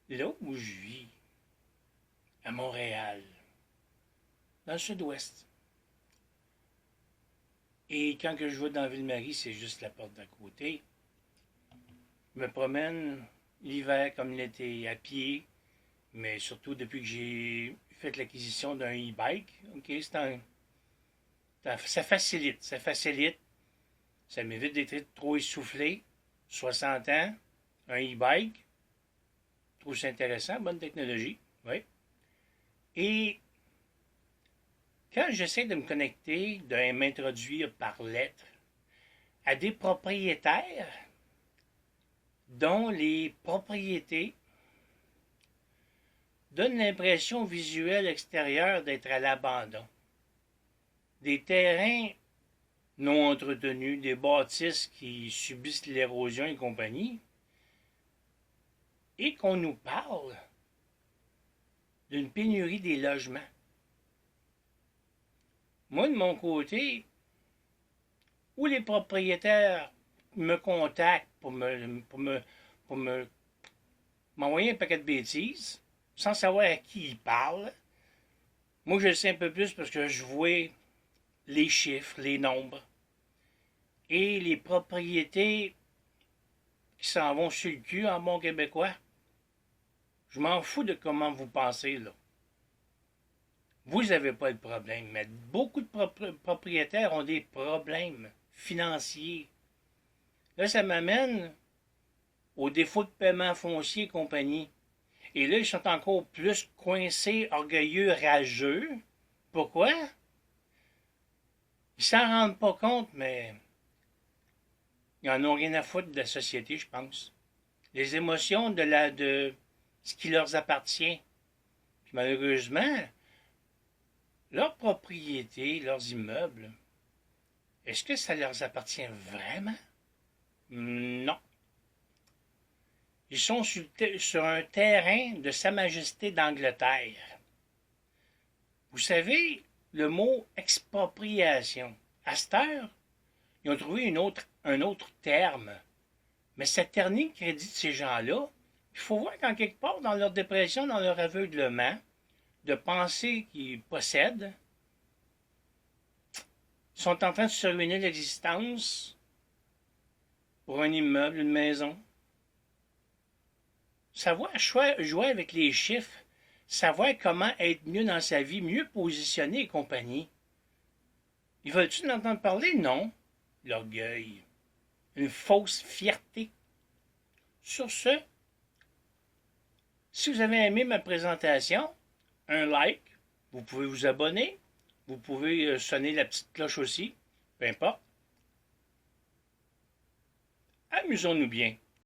Là où je vis, à Montréal, dans le sud-ouest, et quand que je vais dans Ville-Marie, c'est juste la porte d'à côté, je me promène l'hiver comme l'été à pied, mais surtout depuis que j'ai fait l'acquisition d'un e-bike. OK, ça facilite, ça facilite. Ça m'évite d'être trop essoufflé. 60 ans, un e-bike, je trouve ça intéressant, bonne technologie. Oui. Et quand j'essaie de me connecter, de m'introduire par lettre à des propriétaires dont les propriétés donnent l'impression visuelle extérieure d'être à l'abandon. Des terrains non entretenus, des bâtisses qui subissent l'érosion et compagnie, et qu'on nous parle d'une pénurie des logements. Moi, de mon côté, où les propriétaires me contactent pour me m'envoyer un paquet de bêtises, sans savoir à qui ils parlent. Moi, je le sais un peu plus parce que je vois les chiffres, les nombres, et les propriétés qui s'en vont sur le cul en bon québécois. Je m'en fous de comment vous pensez, là. Vous n'avez pas de problème, mais beaucoup de propriétaires ont des problèmes financiers. Là, ça m'amène au défaut de paiement foncier et compagnie. Et là, ils sont encore plus coincés, orgueilleux, rageux. Pourquoi? Ils s'en rendent pas compte, mais ils en ont rien à foutre de la société, je pense. Les émotions de ce qui leur appartient. Puis malheureusement, leurs propriétés, leurs immeubles, est-ce que ça leur appartient vraiment? Non. Ils sont sur un terrain de Sa Majesté d'Angleterre. Vous savez, le mot expropriation. À cette heure, ils ont trouvé un autre terme. Mais ça ternit le crédit de ces gens-là. Il faut voir qu'en quelque part, dans leur dépression, dans leur aveuglement, de penser qu'ils possèdent, ils sont en train de se ruiner l'existence pour un immeuble, une maison. Savoir jouer avec les chiffres, savoir comment être mieux dans sa vie, mieux positionné et compagnie. Ils veulent-tu l'entendre parler? Non. L'orgueil. Une fausse fierté. Sur ce, si vous avez aimé ma présentation, un like, vous pouvez vous abonner, vous pouvez sonner la petite cloche aussi, peu importe. Amusons-nous bien.